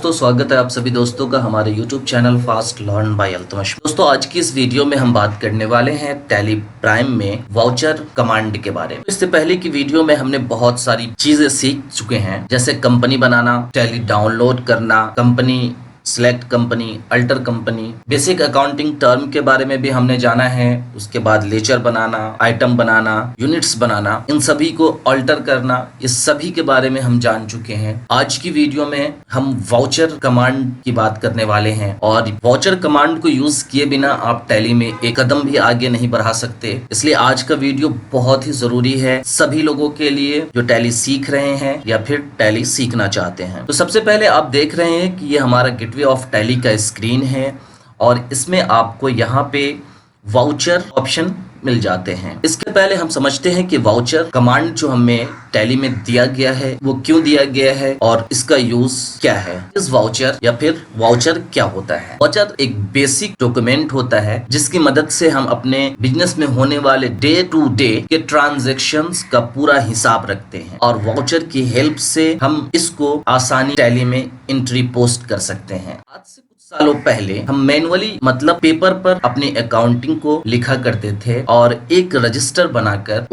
दोस्तों, स्वागत है आप सभी दोस्तों का हमारे YouTube channel fast learn by Altamash. दोस्तों, आज की इस वीडियो में हम बात करने वाले हैं टैली प्राइम में वाउचर कमांड के बारे में। इससे पहले की वीडियो में हमने बहुत सारी चीजें सीख चुके हैं, जैसे कंपनी बनाना, टैली डाउनलोड करना, company select company, alter company, basic accounting term के बारे में भी हमने जाना है। उसके बाद लेजर बनाना, आइटम बनाना, यूनिट्स बनाना, इन सभी को अल्टर करना, इस सभी के बारे में हम जान चुके हैं। आज की वीडियो में हम वाउचर कमांड की बात करने वाले हैं और वाउचर कमांड को यूज किए बिना आप टैली में एक कदम भी आगे नहीं बढ़ा सकते। इसलिए आज का वीडियो बहुत ही जरूरी है सभी लोगों के लिए जो टैली सीख रहे हैं या फिर टैली सीखना चाहते हैं। तो सबसे पहले आप देख रहे हैं कि ये हमारा गेटवे ऑफ टैली का स्क्रीन है और इसमें आपको यहाँ पे वाउचर ऑप्शन मिल जाते हैं। इसके पहले हम समझते हैं कि वाउचर कमांड जो हमें टैली में दिया गया है वो क्यों दिया गया है और इसका यूज क्या है। इस वाउचर या फिर वाउचर क्या होता है? वाउचर एक बेसिक डॉक्यूमेंट होता है जिसकी मदद से हम अपने बिजनेस में होने वाले डे टू डे के ट्रांजैक्शंस का पूरा हिसाब रखते हैं और वाउचर की हेल्प से हम इसको आसानी टैली में एंट्री पोस्ट कर सकते हैं। आज से सालों पहले हम मैनुअली मतलब पेपर पर अपनी अकाउंटिंग को लिखा करते थे और एक रजिस्टर बनाकर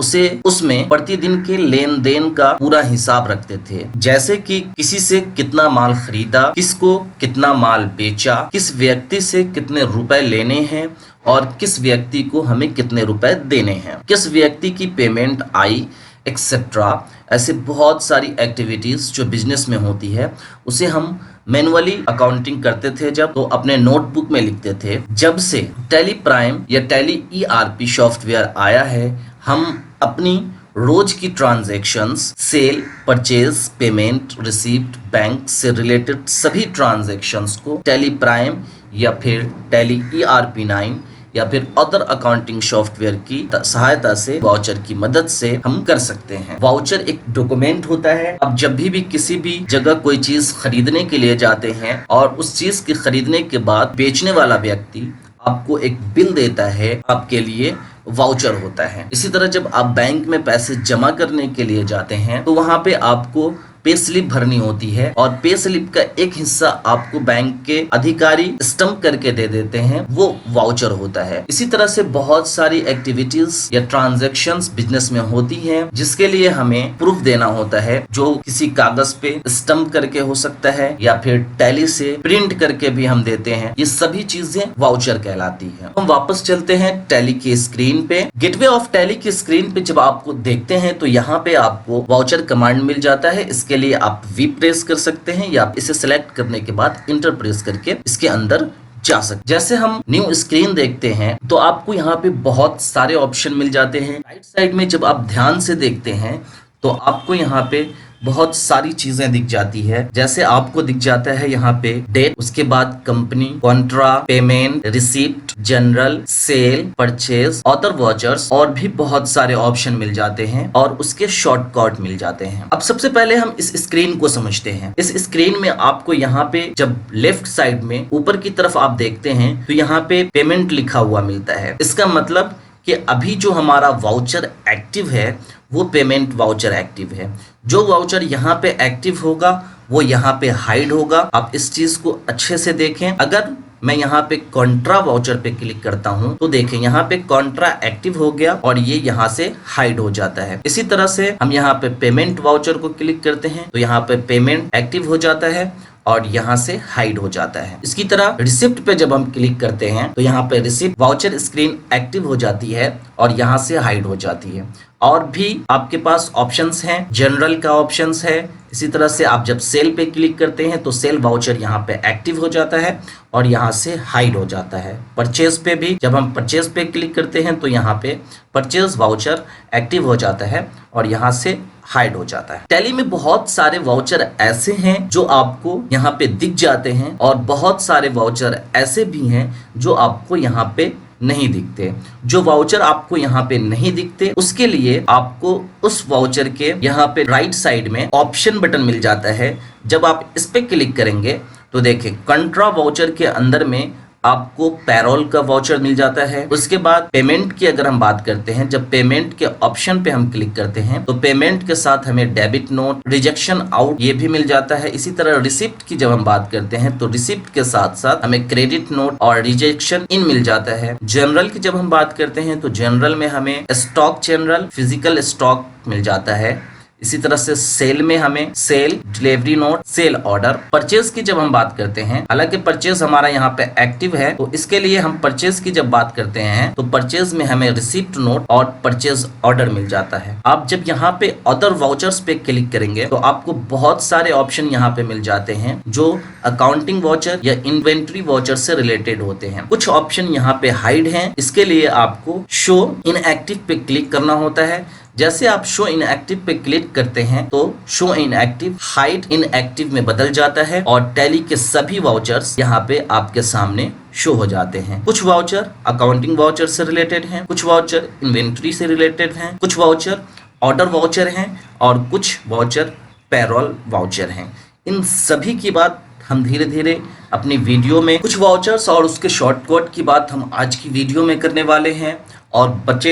उसमें प्रतिदिन के लेन देन का पूरा हिसाब रखते थे, जैसे कि किसी से कितना माल खरीदा, किसको कितना माल बेचा, किस व्यक्ति से कितने रुपए लेने हैं और किस व्यक्ति को हमें कितने रुपए देने हैं, किस व्यक्ति की पेमेंट आई एक्सेट्रा। ऐसे बहुत सारी एक्टिविटीज जो बिजनेस में होती है उसे हम मैनुअली अकाउंटिंग करते थे जब, तो अपने नोटबुक में लिखते थे। जब से टैली प्राइम या टैली ERP सॉफ्टवेयर आया है, हम अपनी रोज की transactions, sale, purchase, payment, receipt, bank से रिलेटेड सभी ट्रांजैक्शंस को टैली प्राइम या फिर टैली ERP 9 या फिर अदर अकाउंटिंग सॉफ्टवेयर की सहायता से वाउचर की मदद से हम कर सकते हैं। वाउचर एक डॉक्यूमेंट होता है। अब जब भी किसी भी जगह कोई चीज खरीदने के लिए जाते हैं और उस चीज के खरीदने के बाद बेचने वाला व्यक्ति आपको एक बिल देता है, आपके लिए वाउचर होता है। इसी तरह जब आप बैंक में पैसे जमा करने के लिए जाते हैं तो वहां पे आपको पे स्लिप भरनी होती है और पे स्लिप का एक हिस्सा आपको बैंक के अधिकारी स्टम्प करके दे देते हैं, वो वाउचर होता है। इसी तरह से बहुत सारी एक्टिविटीज या ट्रांजैक्शंस बिजनेस में होती हैं जिसके लिए हमें प्रूफ देना होता है, जो किसी कागज पे स्टम्प करके हो सकता है या फिर टैली से प्रिंट करके भी हम देते हैं। ये सभी चीजें वाउचर कहलाती है। हम वापस चलते हैं टैली की स्क्रीन पे। गेटवे ऑफ टैली की स्क्रीन पे जब आपको देखते हैं तो यहाँ पे आपको वाउचर कमांड मिल जाता है। इसके लिए आप वी प्रेस कर सकते हैं या इसे सिलेक्ट करने के बाद इंटर प्रेस करके इसके अंदर जा सकते। जैसे हम न्यू स्क्रीन देखते हैं तो आपको यहाँ पे बहुत सारे ऑप्शन मिल जाते हैं। राइट साइड में जब आप ध्यान से देखते हैं तो आपको यहाँ पे बहुत सारी चीजें दिख जाती है। जैसे आपको दिख जाता है यहाँ पे डेट, उसके बाद company, contra, payment, receipt, journal, sale, purchase, other vouchers और भी बहुत सारे ऑप्शन मिल जाते हैं और उसके शॉर्टकट मिल जाते हैं। अब सबसे पहले हम इस स्क्रीन को समझते हैं। इस स्क्रीन में आपको यहाँ पे जब लेफ्ट साइड में ऊपर की तरफ आप देखते हैं तो यहाँ पे पेमेंट लिखा हुआ मिलता है। इसका मतलब कि अभी जो हमारा वाउचर एक्टिव है वो पेमेंट वाउचर एक्टिव है। जो वाउचर यहाँ पे एक्टिव होगा वो यहाँ पे हाइड होगा। आप इस चीज को अच्छे से देखें। अगर मैं यहाँ पे कॉन्ट्रा वाउचर पे क्लिक करता हूँ तो देखें यहाँ पे कॉन्ट्रा एक्टिव हो गया और ये यहाँ से हाइड हो जाता है। इसी तरह से हम यहाँ पे पेमेंट वाउचर को क्लिक करते हैं तो यहाँ पे पेमेंट एक्टिव हो जाता है और यहाँ से हाइड हो जाता है। इसकी तरह रिसिप्ट पे जब हम क्लिक करते हैं तो यहाँ पे रिसिप्ट वाउचर स्क्रीन एक्टिव हो जाती है और यहाँ से हाइड हो जाती है। और भी आपके पास ऑप्शंस हैं, जनरल का ऑप्शंस है। इसी तरह से आप जब सेल पे क्लिक करते हैं तो सेल वाउचर यहाँ पे एक्टिव हो जाता है और यहाँ से हाइड हो जाता है। परचेज पे भी जब हम परचेज पे क्लिक करते हैं तो यहाँ पे परचेज वाउचर एक्टिव हो जाता है और यहाँ से हाइड हो जाता है। टैली में बहुत सारे वाउचर ऐसे हैं जो आपको यहाँ पे दिख जाते हैं और बहुत सारे वाउचर ऐसे भी हैं जो आपको यहाँ पे नहीं दिखते। जो वाउचर आपको यहाँ पे नहीं दिखते उसके लिए आपको उस वाउचर के यहाँ पे राइट साइड में ऑप्शन बटन मिल जाता है। जब आप इस पे क्लिक करेंगे तो देखिए कंट्रा वाउचर के अंदर में आपको पैरोल का वाउचर मिल जाता है। उसके बाद पेमेंट की अगर हम बात करते हैं, जब पेमेंट के ऑप्शन पे हम क्लिक करते हैं तो पेमेंट के साथ हमें डेबिट नोट, रिजेक्शन आउट ये भी मिल जाता है। इसी तरह रिसिप्ट की जब हम बात करते हैं तो रिसिप्ट के साथ साथ हमें क्रेडिट नोट और रिजेक्शन इन मिल जाता है। जनरल की जब हम बात करते हैं तो जनरल में हमें स्टॉक जनरल, फिजिकल स्टॉक मिल जाता है। इसी तरह से सेल में हमें sale, delivery note, sale order. Purchase की जब हम बात करते हैं, हालांकि परचेज हमारा यहाँ पे एक्टिव है तो इसके लिए हम परचेज की जब बात करते हैं तो परचेज में हमें रिसिप्ट नोट और परचेज ऑर्डर मिल जाता है। आप जब यहाँ पे अदर वाउचर्स पे क्लिक करेंगे तो आपको बहुत सारे ऑप्शन यहाँ पे मिल जाते हैं जो अकाउंटिंग वाउचर या इन्वेंट्री वाउचर से रिलेटेड होते हैं। कुछ ऑप्शन यहाँ पे हाइड हैं, इसके लिए आपको शो इनएक्टिव पे क्लिक करना होता है। जैसे आप शो इनएक्टिव पे क्लिक करते हैं तो शो इनएक्टिव हाइड इनएक्टिव में बदल जाता है और टैली के सभी वाउचर्स यहाँ पे आपके सामने शो हो जाते हैं। कुछ वाउचर अकाउंटिंग वाउचर से रिलेटेड हैं, कुछ वाउचर इन्वेंट्री से रिलेटेड हैं, कुछ वाउचर ऑर्डर वाउचर हैं और कुछ वाउचर पैरोल वाउचर हैं। इन सभी की बात हम धीरे धीरे अपनी वीडियो में, कुछ वाउचर्स और उसके शॉर्टकट की बात हम आज की वीडियो में करने वाले हैं और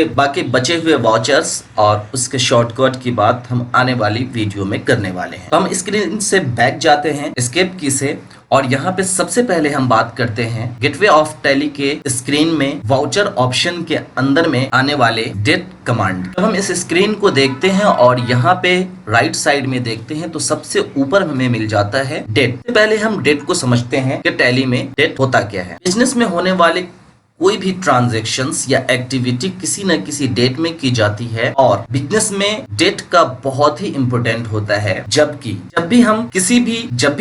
बाकी बचे हुए वाउचर्स और उसके शॉर्टकट की बात हम आने वाली वीडियो में करने वाले हैं। तो हम स्क्रीन से बैक जाते हैं एस्केप की से और यहाँ पे सबसे पहले हम बात करते हैं गेटवे ऑफ टैली के स्क्रीन में वाउचर ऑप्शन के अंदर में आने वाले डेट कमांड। जब हम इस स्क्रीन को देखते हैं और यहाँ पे राइट साइड में देखते हैं तो सबसे ऊपर हमें मिल जाता है डेट। पहले हम डेट को समझते हैं कि टैली में डेट होता क्या है। बिजनेस में होने वाले कोई भी ट्रांजैक्शंस या एक्टिविटी किसी न किसी डेट में की जाती है और बिजनेस में डेट का बहुत ही इंपॉर्टेंट होता है। जबकि जब भी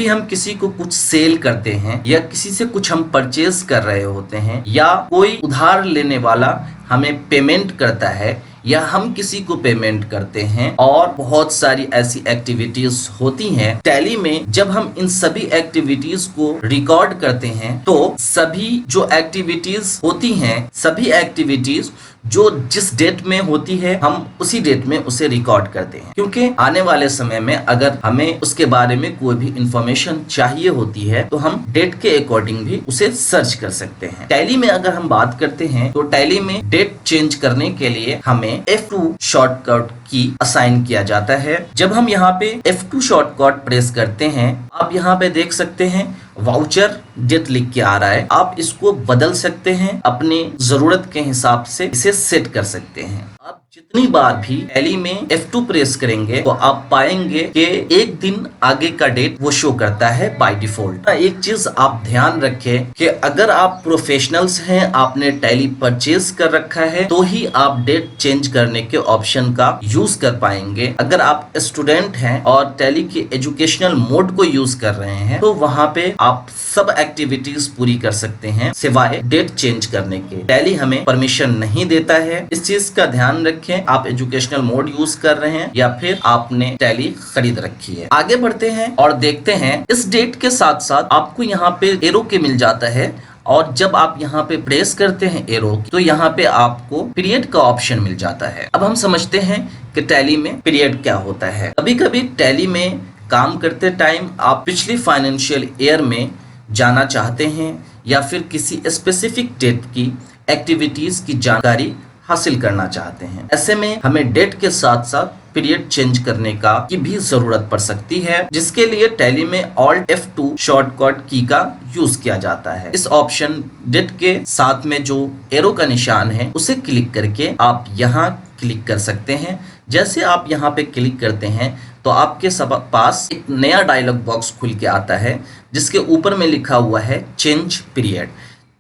हम किसी को कुछ सेल करते हैं या किसी से कुछ हम परचेज कर रहे होते हैं या कोई उधार लेने वाला हमें पेमेंट करता है या हम किसी को पेमेंट करते हैं और बहुत सारी ऐसी एक्टिविटीज होती हैं टैली में। जब हम इन सभी एक्टिविटीज को रिकॉर्ड करते हैं तो सभी जो एक्टिविटीज होती हैं, सभी एक्टिविटीज जो जिस डेट में होती है हम उसी डेट में उसे रिकॉर्ड करते हैं, क्योंकि आने वाले समय में अगर हमें उसके बारे में कोई भी इंफॉर्मेशन चाहिए होती है तो हम डेट के अकॉर्डिंग भी उसे सर्च कर सकते हैं। टैली में अगर हम बात करते हैं तो टैली में डेट चेंज करने के लिए हमें F2 शॉर्टकट की असाइन किया जाता है। जब हम यहाँ पे F2 शॉर्टकट प्रेस करते हैं, आप यहाँ पे देख सकते हैं वाउचर डेट लिख के आ रहा है। आप इसको बदल सकते हैं, अपनी जरूरत के हिसाब से इसे सेट कर सकते हैं। आप जितनी बार भी टैली में F2 प्रेस करेंगे तो आप पाएंगे कि एक दिन आगे का डेट वो शो करता है बाय डिफॉल्ट। एक चीज आप ध्यान रखें कि अगर आप प्रोफेशनल्स हैं, आपने टैली परचेज कर रखा है तो ही आप डेट चेंज करने के ऑप्शन का यूज कर पाएंगे। अगर आप स्टूडेंट हैं और टैली के एजुकेशनल मोड को यूज कर रहे हैं तो वहां पे आप सब एक्टिविटीज पूरी कर सकते हैं सिवाय डेट चेंज करने के। टैली हमें परमिशन नहीं देता है, इस चीज का ध्यान रखें। आप एजुकेशनल मोड यूज कर रहे हैं या फिर आपने टैली खरीद रखी है। आगे बढ़ते हैं और देखते हैं इस डेट के साथ साथ आपको यहाँ पे एरो के मिल जाता है और जब आप यहाँ पे प्रेस करते हैं एरो तो यहाँ पे आपको पीरियड का ऑप्शन मिल जाता है। अब हम समझते हैं कि टैली में पीरियड क्या होता है। कभी कभी टैली में काम करते टाइम आप पिछली फाइनेंशियल ईयर में जाना चाहते हैं या फिर किसी स्पेसिफिक डेट की एक्टिविटीज की जानकारी हासिल करना चाहते हैं। ऐसे में हमें डेट के साथ साथ पीरियड चेंज करने का की भी जरूरत पड़ सकती है, जिसके लिए टैली में Alt F2 शॉर्टकट की का यूज किया जाता है। इस ऑप्शन डेट के साथ में जो एरो का निशान है उसे क्लिक करके आप यहाँ क्लिक कर सकते हैं। जैसे आप यहाँ पे क्लिक करते हैं तो आपके पास एक नया डायलॉग बॉक्स खुल के आता है जिसके ऊपर में लिखा हुआ है चेंज पीरियड।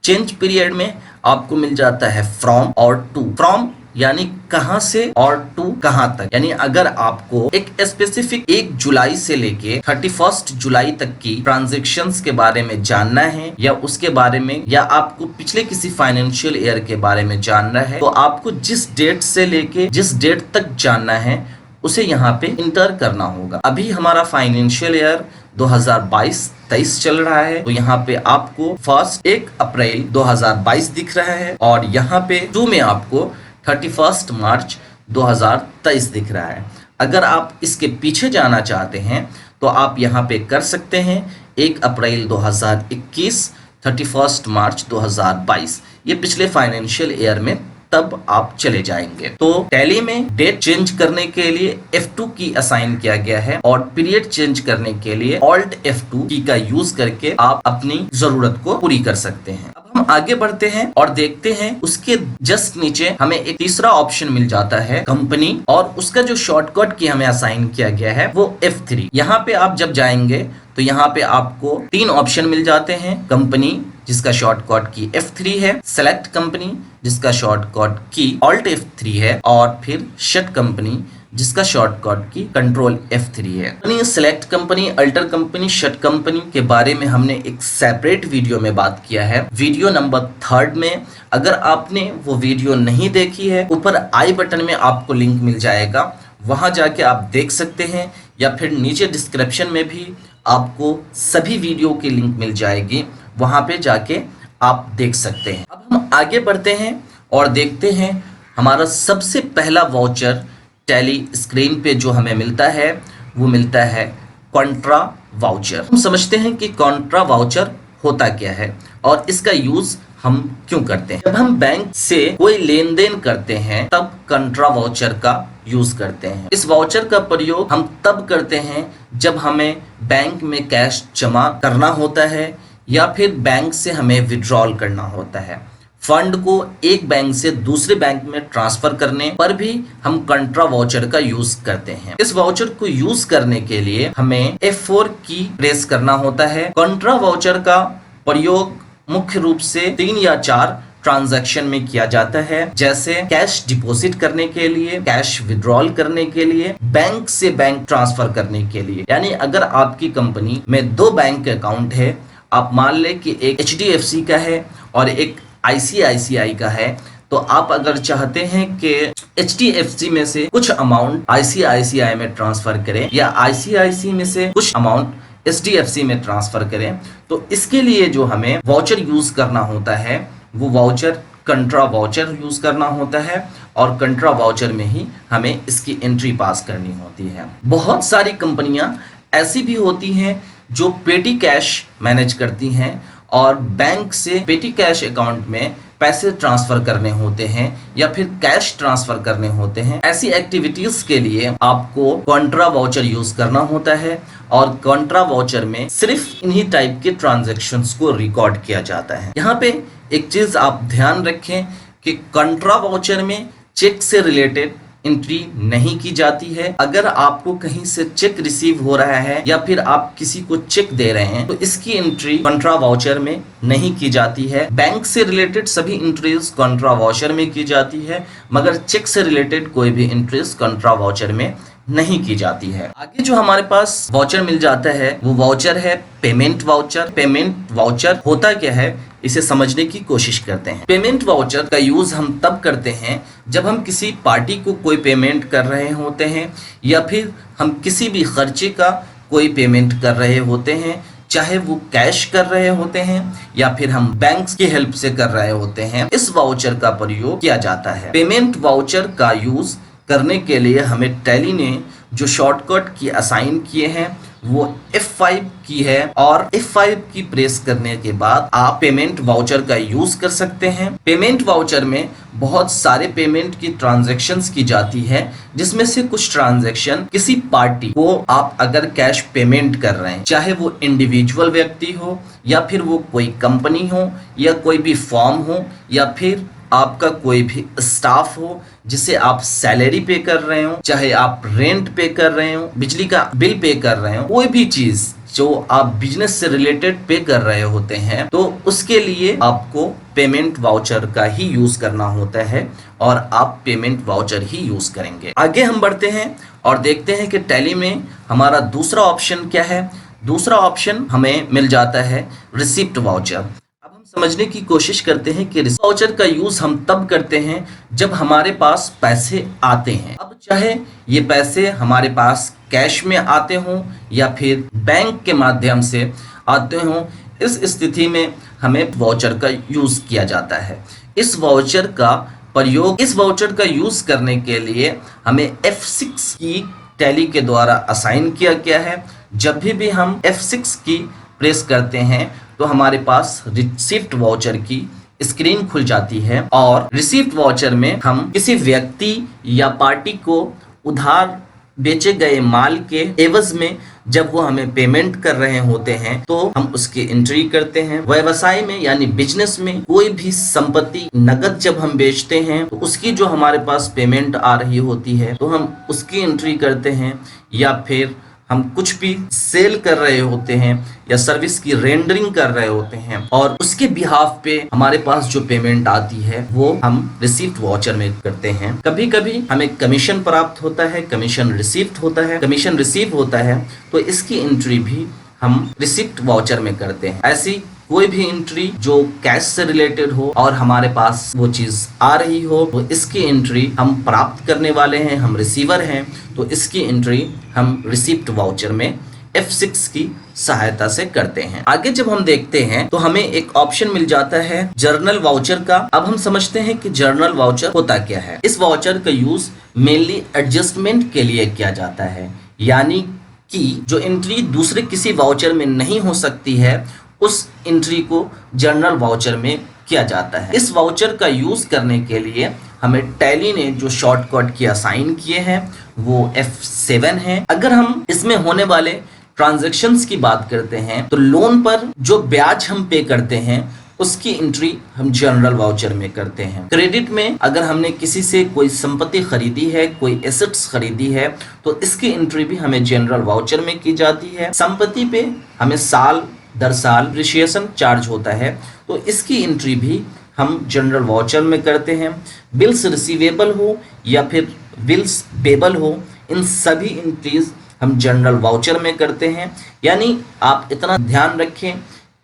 चेंज पीरियड में आपको मिल जाता है फ्रॉम और टू। फ्रॉम यानी कहां से और टू कहां तक, यानी अगर आपको एक स्पेसिफिक 1 जुलाई से लेके 31 जुलाई तक की ट्रांजैक्शंस के बारे में जानना है या उसके बारे में या आपको पिछले किसी फाइनेंशियल ईयर के बारे में जानना है तो आपको जिस डेट से लेके जिस डेट तक जानना है उसे यहाँ पे इंटर करना होगा। अभी हमारा फाइनेंशियल ईयर 2022-23 चल रहा है तो यहाँ पे आपको 1 अप्रैल 2022 दिख रहा है और यहाँ पे 2 में आपको 31 मार्च 2023 दिख रहा है। अगर आप इसके पीछे जाना चाहते हैं तो आप यहाँ पे कर सकते हैं 1 अप्रैल 2021 31 मार्च 2022, ये पिछले फाइनेंशियल ईयर में तब आप चले जाएंगे। तो टैली में डेट चेंज करने के लिए F2 की असाइन किया गया है और पीरियड चेंज करने के लिए Alt F2 की का यूज करके आप अपनी जरूरत को पूरी कर सकते हैं। अब हम आगे बढ़ते हैं और देखते हैं उसके जस्ट नीचे हमें एक तीसरा ऑप्शन मिल जाता है कंपनी, और उसका जो शॉर्टकट की हमें असाइन किया गया है वो F3। यहाँ पे आप जब जाएंगे तो यहाँ पे आपको 3 ऑप्शन मिल जाते हैं, कंपनी जिसका शॉर्टकट की F3 है, सेलेक्ट कंपनी जिसका शॉर्टकट की Alt F3 है, और फिर शट कंपनी जिसका शॉर्टकट की कंट्रोल F3 है। Select company, alter company, shut company के बारे में हमने एक सेपरेट वीडियो में बात किया है, वीडियो नंबर 3 में। अगर आपने वो वीडियो नहीं देखी है, ऊपर आई बटन में आपको लिंक मिल जाएगा, वहां जाके आप देख सकते हैं, या फिर नीचे डिस्क्रिप्शन में भी आपको सभी वीडियो की लिंक मिल जाएगी, वहां पे जाके आप देख सकते हैं। अब हम आगे बढ़ते हैं और देखते हैं हमारा सबसे पहला वाउचर टैली स्क्रीन पे जो हमें मिलता है वो मिलता है कॉन्ट्रा वाउचर। हम समझते हैं कि कॉन्ट्रा वाउचर होता क्या है और इसका यूज हम क्यों करते हैं। जब हम बैंक से कोई लेन देन करते हैं तब कॉन्ट्रा वाउचर का यूज करते हैं। इस वाउचर का प्रयोग हम तब करते हैं जब हमें बैंक में कैश जमा करना होता है या फिर बैंक से हमें विड्रॉल करना होता है। फंड को एक बैंक से दूसरे बैंक में ट्रांसफर करने पर भी हम कॉन्ट्रा वाउचर का यूज करते हैं। इस वाउचर को यूज करने के लिए हमें F4 की प्रेस करना होता है। कॉन्ट्रा वाउचर का प्रयोग मुख्य रूप से 3 या 4 ट्रांजैक्शन में किया जाता है, जैसे कैश डिपॉजिट करने के लिए, कैश विड्रॉल करने के लिए, बैंक से बैंक ट्रांसफर करने के लिए। यानी अगर आपकी कंपनी में 2 बैंक अकाउंट है, आप मान लें कि एक HDFC का है और एक ICICI का है, तो आप अगर चाहते हैं कि HDFC में से कुछ अमाउंट ICICI में ट्रांसफर करें या ICICI में से कुछ अमाउंट HDFC में ट्रांसफर करें, तो इसके लिए जो हमें वाउचर यूज करना होता है वो वाउचर कॉन्ट्रा वाउचर यूज करना होता है, और कॉन्ट्रा वाउचर में ही हमें इसकी एंट्री पास करनी होती है। बहुत सारी कंपनियां ऐसी भी होती हैं जो पेटी कैश मैनेज करती हैं और बैंक से पेटी कैश अकाउंट में पैसे ट्रांसफर करने होते हैं या फिर कैश ट्रांसफर करने होते हैं। ऐसी एक्टिविटीज के लिए आपको कॉन्ट्रा वाउचर यूज करना होता है, और कॉन्ट्रा वाउचर में सिर्फ इन्हीं टाइप के ट्रांजैक्शंस को रिकॉर्ड किया जाता है। यहाँ पे एक चीज आप ध्यान रखें कि कॉन्ट्रा वाउचर में चेक से रिलेटेड एंट्री नहीं की जाती है। अगर आपको कहीं से चेक रिसीव हो रहा है या फिर आप किसी को चेक दे रहे हैं तो इसकी एंट्री कॉन्ट्रा वाउचर में नहीं की जाती है। बैंक से रिलेटेड सभी एंट्रीज कॉन्ट्रा वाउचर में की जाती है, मगर चेक से रिलेटेड कोई भी एंट्रीज कॉन्ट्रा वाउचर में नहीं की जाती है। आगे जो हमारे पास वाउचर मिल जाता है वो वाउचर है पेमेंट वाउचर। पेमेंट वाउचर होता क्या है इसे समझने की कोशिश करते हैं। पेमेंट वाउचर का यूज हम तब करते हैं जब हम किसी पार्टी को कोई पेमेंट कर रहे होते हैं या फिर हम किसी भी खर्चे का कोई पेमेंट कर रहे होते हैं, चाहे वो कैश कर रहे होते हैं या फिर हम बैंक की हेल्प से कर रहे होते हैं। इस वाउचर का प्रयोग किया जाता है। पेमेंट वाउचर का यूज करने के लिए हमें टैली ने जो शॉर्टकट की असाइन किए हैं वो F5 की है, और F5 की प्रेस करने के बाद आप पेमेंट वाउचर का यूज कर सकते हैं। पेमेंट वाउचर में बहुत सारे पेमेंट की ट्रांजैक्शंस की जाती है, जिसमें से कुछ ट्रांजैक्शन किसी पार्टी को आप अगर कैश पेमेंट कर रहे हैं, चाहे वो इंडिविजुअल व्यक्ति हो या फिर वो कोई कंपनी हो या कोई भी फॉर्म हो या फिर आपका कोई भी स्टाफ हो जिसे आप सैलरी पे कर रहे हो, चाहे आप रेंट पे कर रहे हो, बिजली का बिल पे कर रहे हो, कोई भी चीज जो आप बिजनेस से रिलेटेड पे कर रहे होते हैं, तो उसके लिए आपको पेमेंट वाउचर का ही यूज करना होता है और आप पेमेंट वाउचर ही यूज करेंगे। आगे हम बढ़ते हैं और देखते हैं कि टैली में हमारा दूसरा ऑप्शन क्या है। दूसरा ऑप्शन हमें मिल जाता है रिसिप्ट वाउचर। समझने की कोशिश करते हैं कि रिसिप्ट वाउचर का यूज हम तब करते हैं जब हमारे पास पैसे आते हैं। अब चाहे ये पैसे हमारे पास कैश में आते हों या फिर बैंक के माध्यम से आते हों, इस स्थिति में हमें वाउचर का यूज किया जाता है। इस वाउचर का यूज करने के लिए हमें F6 की टैली के द्वारा असाइन किया गया है। जब भी हम F6 की प्रेस करते हैं तो हमारे पास रिसीप्ट वाउचर की स्क्रीन खुल जाती है और रिसीप्ट वाउचर में हम किसी व्यक्ति या पार्टी को उधार बेचे गए माल के एवज में जब वो हमें पेमेंट कर रहे होते हैं तो हम उसकी एंट्री करते हैं। व्यवसाय में यानी बिजनेस में कोई भी संपत्ति नगद जब हम बेचते हैं तो उसकी जो हमारे पास पेमेंट आ रही होती है तो हम उसकी एंट्री करते हैं, या फिर हम कुछ भी सेल कर रहे होते हैं या सर्विस की रेंडरिंग कर रहे होते हैं और उसके बिहाफ पे हमारे पास जो पेमेंट आती है वो हम रिसीप्ट वाउचर में करते हैं। कभी कभी हमें कमीशन प्राप्त होता है, कमीशन रिसीप्ट होता है, कमीशन रिसीव होता है तो इसकी एंट्री भी हम रिसीप्ट वाउचर में करते हैं। ऐसी कोई भी एंट्री जो कैश से रिलेटेड हो और हमारे पास वो चीज आ रही हो तो इसकी एंट्री हम प्राप्त करने वाले हैं, हम रिसीवर हैं, तो इसकी एंट्री हम रिसीप्ट वाउचर में F6 की सहायता से करते हैं। आगे जब हम देखते हैं तो हमें एक ऑप्शन मिल जाता है जर्नल वाउचर का। अब हम समझते हैं कि जर्नल वाउचर होता क्या है। इस वाउचर का यूज मेनली एडजस्टमेंट के लिए किया जाता है, यानी कि जो एंट्री दूसरे किसी वाउचर में नहीं हो सकती है उस एंट्री को जर्नल वाउचर में किया जाता है। इस वाउचर का यूज करने के लिए हमें टैली ने जो शॉर्टकट की असाइन किए हैं वो F7 है। अगर हम इसमें होने वाले ट्रांजैक्शंस की बात करते हैं तो लोन पर जो ब्याज हम पे करते हैं उसकी एंट्री हम जनरल वाउचर में करते हैं। क्रेडिट में अगर हमने किसी से कोई संपत्ति खरीदी है, कोई एसेट्स खरीदी है तो इसकी एंट्री भी हमें जनरल वाउचर में की जाती है। संपत्ति पे हमें साल दर साल डिप्रिसिएशन चार्ज होता है तो इसकी एंट्री भी हम जनरल वाउचर में करते हैं। बिल्स रिसीवेबल हो या फिर बिल्स पेबल हो, इन सभी एंट्रीज हम जनरल वाउचर में करते हैं। यानी आप इतना ध्यान रखें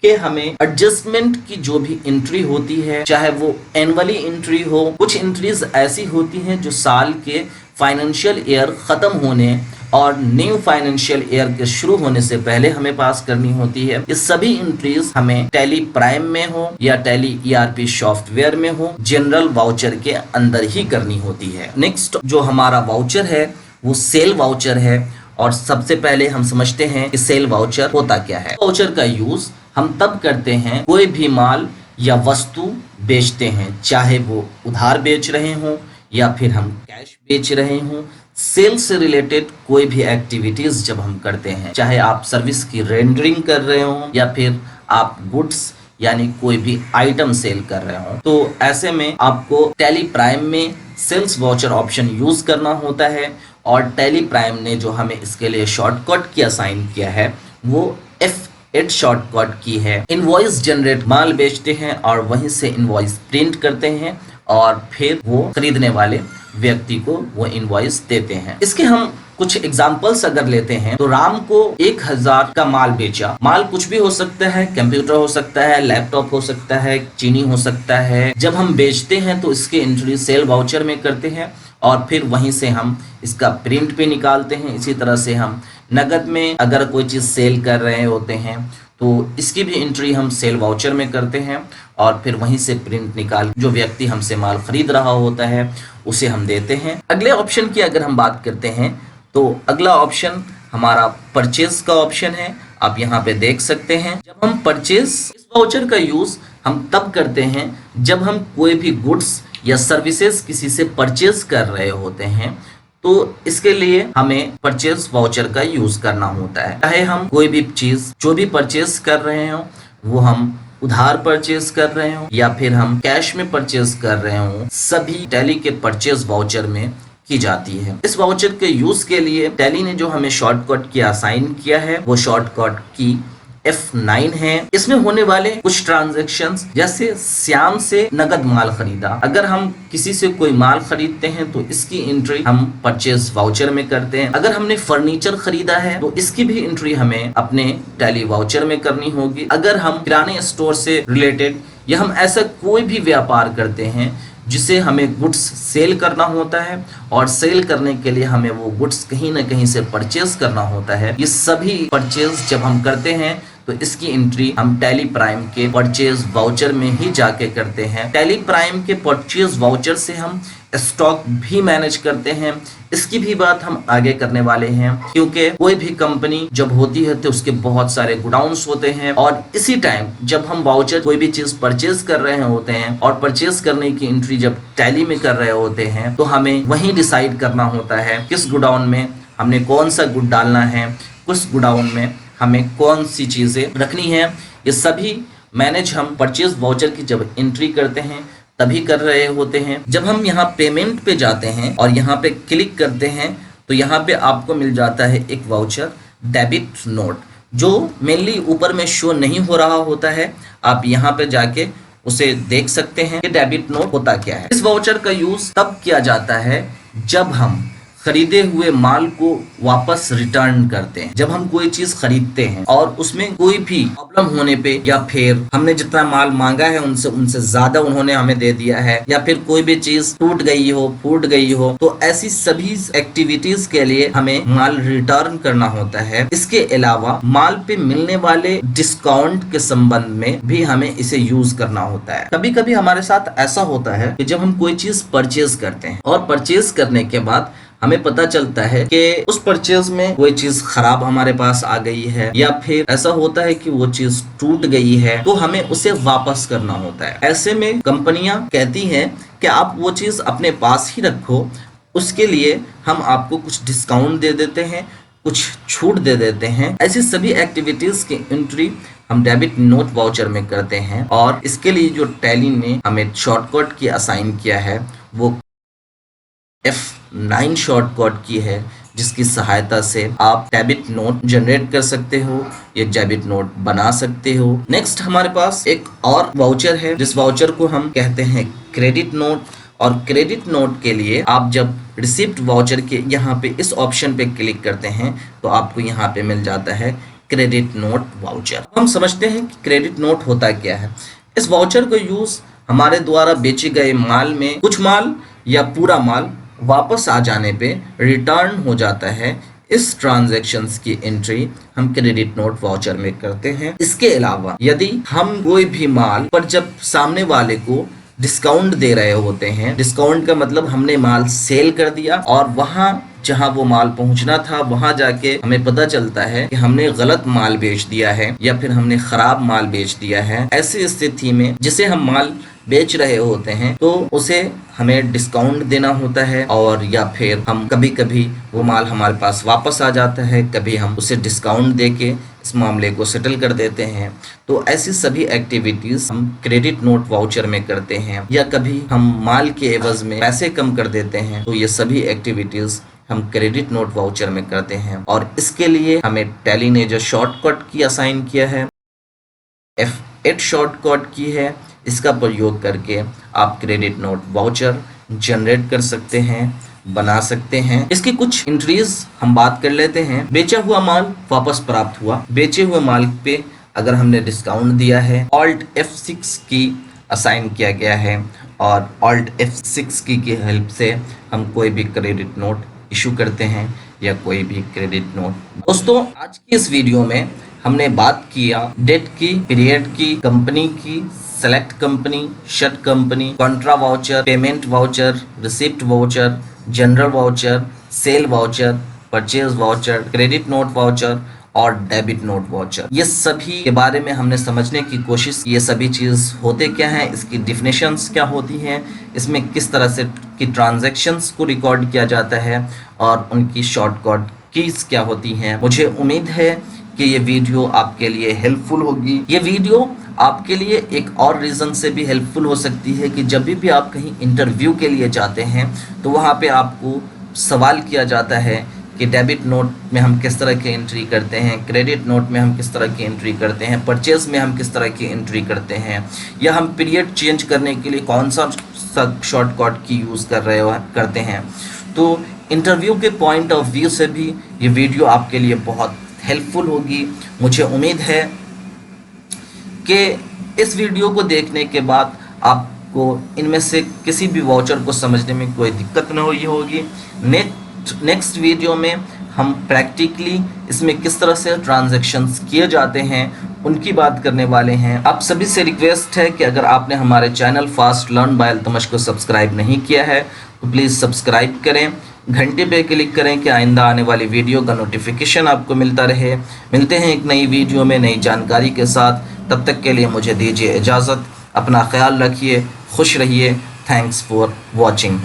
कि हमें एडजस्टमेंट की जो भी एंट्री होती है, चाहे वो एनुअली एंट्री हो, कुछ एंट्रीज ऐसी होती हैं जो साल के फाइनेंशियल ईयर खत्म होने और न्यू फाइनेंशियल ईयर के शुरू होने से पहले हमें पास करनी होती है। ये सभी एंट्रीज हमें टैली प्राइम में हो या टैली ERP सॉफ्टवेयर में हो, जनरल वाउचर के अंदर ही करनी होती है। नेक्स्ट जो हमारा वाउचर है वो सेल वाउचर है और सबसे पहले हम समझते हैं कि सेल वाउचर होता क्या है। वाउचर का यूज हम तब करते हैं कोई भी माल या वस्तु बेचते हैं, चाहे वो उधार बेच रहे हों या फिर हम कैश बेच रहे हों। सेल से रिलेटेड कोई भी एक्टिविटीज जब हम करते हैं, चाहे आप सर्विस की रेंडरिंग कर रहे हो या फिर आप गुड्स यानी कोई भी आइटम सेल कर रहे हो, तो ऐसे में आपको टैली प्राइम में सेल्स वाउचर ऑप्शन यूज करना होता है। और टैली प्राइम ने जो हमें इसके लिए शॉर्टकट की असाइन किया है वो F8 शॉर्टकट की है। इनवॉइस जनरेट, माल बेचते हैं और वहीं से इनवॉइस प्रिंट करते हैं और फिर वो खरीदने वाले व्यक्ति को वो इनवॉइस देते हैं। इसके हम कुछ एग्जाम्पल्स अगर लेते हैं तो राम को 1000 का माल बेचा। माल कुछ भी हो सकता है, कंप्यूटर हो सकता है, लैपटॉप हो सकता है, चीनी हो सकता है। जब हम बेचते हैं तो इसकी एंट्री सेल वाउचर में करते हैं और फिर वहीं से हम इसका प्रिंट भी निकालते हैं। इसी तरह से हम नगद में अगर कोई चीज़ सेल कर रहे होते हैं तो इसकी भी एंट्री हम सेल वाउचर में करते हैं और फिर वहीं से प्रिंट निकाल जो व्यक्ति हमसे माल खरीद रहा होता है उसे हम देते हैं। अगले ऑप्शन की अगर हम बात करते हैं तो अगला ऑप्शन हमारा परचेज का ऑप्शन है। आप यहाँ पे देख सकते हैं जब हम परचेज, इस वाउचर का यूज हम तब करते हैं जब हम कोई भी गुड्स या सर्विसेज किसी से परचेज कर रहे होते हैं तो इसके लिए हमें परचेज वाउचर का यूज करना होता है। चाहे हम कोई भी चीज जो भी परचेज कर रहे हो वो हम उधार परचेज कर रहे हो या फिर हम कैश में परचेज कर रहे हो, सभी टैली के परचेज वाउचर में की जाती है। इस वाउचर के यूज के लिए टैली ने जो हमें शॉर्टकट की असाइन किया है वो शॉर्टकट की F9 है। इसमें होने वाले कुछ ट्रांजैक्शंस, जैसे श्याम से नगद माल खरीदा, अगर हम किसी से कोई माल खरीदते हैं तो इसकी एंट्री हम परचेज वाउचर में करते हैं। अगर हमने फर्नीचर खरीदा है तो इसकी भी एंट्री हमें अपने टैली वाउचर में करनी होगी। अगर हम किराने स्टोर से रिलेटेड या हम ऐसा कोई भी व्यापार करते हैं जिसे हमें गुड्स सेल करना होता है और सेल करने के लिए हमें वो गुड्स कहीं ना कहीं से परचेज करना होता है, ये सभी परचेज जब हम करते हैं तो इसकी एंट्री हम टैली प्राइम के परचेज वाउचर में ही जाके करते हैं। टैली प्राइम के परचेज वाउचर से हम स्टॉक भी मैनेज करते हैं, इसकी भी बात हम आगे करने वाले हैं, क्योंकि कोई भी कंपनी जब होती है तो उसके बहुत सारे गोडाउन्स होते हैं और इसी टाइम जब हम वाउचर कोई भी चीज परचेज कर रहे होते हैं और परचेज करने की एंट्री जब टैली में कर रहे होते हैं तो हमें वही डिसाइड करना होता है किस गोडाउन में हमने कौन सा गुड डालना है, किस गोडाउन में हमें कौन सी चीजें रखनी है। ये सभी मैनेज हम परचेज वाउचर की जब एंट्री करते हैं तभी कर रहे होते हैं। जब हम यहाँ पेमेंट पे जाते हैं और यहाँ पे क्लिक करते हैं तो यहाँ पे आपको मिल जाता है एक वाउचर डेबिट नोट, जो मेनली ऊपर में शो नहीं हो रहा होता है। आप यहाँ पे जाके उसे देख सकते हैं कि डेबिट नोट होता क्या है। इस वाउचर का यूज तब किया जाता है जब हम खरीदे हुए माल को वापस रिटर्न करते हैं। जब हम कोई चीज खरीदते हैं और उसमें कोई भी प्रॉब्लम होने पे या फिर हमने जितना माल मांगा है उनसे ज्यादा उन्होंने हमें दे दिया है या फिर कोई भी चीज टूट गई हो, फूट गई हो, तो ऐसी सभी एक्टिविटीज के लिए हमें माल रिटर्न करना होता है। इसके अलावा माल पे मिलने वाले डिस्काउंट के संबंध में भी हमें इसे यूज करना होता है। कभी कभी हमारे साथ ऐसा होता है कि जब हम कोई चीज परचेज करते हैं और परचेज करने के बाद हमें पता चलता है कि उस परचेज में कोई चीज खराब हमारे पास आ गई है या फिर ऐसा होता है कि वो चीज टूट गई है, तो हमें उसे वापस करना होता है। ऐसे में कंपनियां कहती हैं कि आप वो चीज अपने पास ही रखो, उसके लिए हम आपको कुछ डिस्काउंट दे देते हैं, कुछ छूट दे देते हैं। ऐसी सभी एक्टिविटीज की एंट्री हम डेबिट नोट वाउचर में करते हैं और इसके लिए जो टैली ने हमें शॉर्टकट की असाइन किया है वो F9 शॉर्टकट की है, जिसकी सहायता से आप डेबिट नोट जनरेट कर सकते हो, ये डेबिट नोट बना सकते हो। नेक्स्ट हमारे पास एक और वाउचर है जिस वाउचर को हम कहते हैं क्रेडिट नोट। और क्रेडिट नोट के लिए आप जब रिसिप्ट वाउचर के यहाँ पे इस ऑप्शन पे क्लिक करते हैं तो आपको यहाँ पे मिल जाता है क्रेडिट नोट वाउचर। हम समझते हैं कि क्रेडिट नोट होता क्या है। इस वाउचर का यूज हमारे द्वारा बेचे गए माल में कुछ माल या पूरा माल वापस आ जाने पे रिटर्न हो जाता है। इस ट्रांजैक्शंस की एंट्री हम क्रेडिट नोट वाउचर में करते हैं। इसके अलावा यदि हम कोई भी माल पर जब सामने वाले को डिस्काउंट दे रहे होते हैं, डिस्काउंट का मतलब हमने माल सेल कर दिया और वहां जहां वो माल पहुंचना था वहां जाके हमें पता चलता है कि हमने गलत माल बेच दिया है या फिर हमने खराब माल बेच दिया है। ऐसी स्थिति में जिसे हम माल बेच रहे होते हैं तो उसे हमें डिस्काउंट देना होता है और या फिर हम कभी कभी वो माल हमारे पास वापस आ जाता है, कभी हम उसे डिस्काउंट देके इस मामले को सेटल कर देते हैं। तो ऐसी सभी एक्टिविटीज हम क्रेडिट नोट वाउचर में करते हैं या कभी हम माल के एवज में पैसे कम कर देते हैं, तो ये सभी एक्टिविटीज हम क्रेडिट नोट वाउचर में करते हैं। और इसके लिए हमें टैली ने जो शॉर्टकट की असाइन किया है F8 शॉर्टकट की है, इसका प्रयोग करके आप क्रेडिट नोट वाउचर जनरेट कर सकते हैं, बना सकते हैं। इसकी कुछ एंट्रीज हम बात कर लेते हैं। बेचा हुआ माल वापस प्राप्त हुआ। बेचे हुए माल पे अगर हमने डिस्काउंट दिया है, Alt F6 की असाइन किया गया है और Alt F6 की हेल्प से हम कोई भी क्रेडिट नोट इशू करते हैं या कोई भी क्रेडिट नोट। दोस्तों, आज की इस वीडियो में हमने बात किया डेट की, पीरियड की, कंपनी की, select company, shut company, Contra voucher, payment voucher, receipt voucher, general voucher, cell voucher, purchase voucher, credit note voucher और डेबिट नोट वाउचर। ये सभी के बारे में हमने समझने की कोशिश की। ये सभी चीज होते क्या हैं, इसकी डिफिनेशंस क्या होती हैं, इसमें किस तरह से की ट्रांजैक्शंस को रिकॉर्ड किया जाता है और उनकी शॉर्टकट कीज क्या होती हैं। मुझे उम्मीद है कि ये वीडियो आपके लिए हेल्पफुल होगी। ये वीडियो आपके लिए एक और रीज़न से भी हेल्पफुल हो सकती है कि जब भी आप कहीं इंटरव्यू के लिए जाते हैं तो वहाँ पे आपको सवाल किया जाता है कि डेबिट नोट में हम किस तरह की एंट्री करते हैं, क्रेडिट नोट में हम किस तरह की एंट्री करते हैं, परचेज में हम किस तरह की एंट्री करते हैं, या हम पीरियड चेंज करने के लिए कौन सा शॉर्टकट की यूज़ करते हैं। तो इंटरव्यू के पॉइंट ऑफ व्यू से भी ये वीडियो आपके लिए बहुत हेल्पफुल होगी। मुझे उम्मीद है कि इस वीडियो को देखने के बाद आपको इनमें से किसी भी वाउचर को समझने में कोई दिक्कत न हुई होगी। नेक्स्ट वीडियो में हम प्रैक्टिकली इसमें किस तरह से ट्रांजैक्शंस किए जाते हैं उनकी बात करने वाले हैं। आप सभी से रिक्वेस्ट है कि अगर आपने हमारे channel fast learn by Altamash को सब्सक्राइब नहीं किया है तो प्लीज़ सब्सक्राइब करें, घंटे पे क्लिक करें कि आइंदा आने वाली वीडियो का नोटिफिकेशन आपको मिलता रहे। मिलते हैं एक नई वीडियो में नई जानकारी के साथ, तब तक के लिए मुझे दीजिए इजाज़त। अपना ख्याल रखिए, खुश रहिए। Thanks for watching.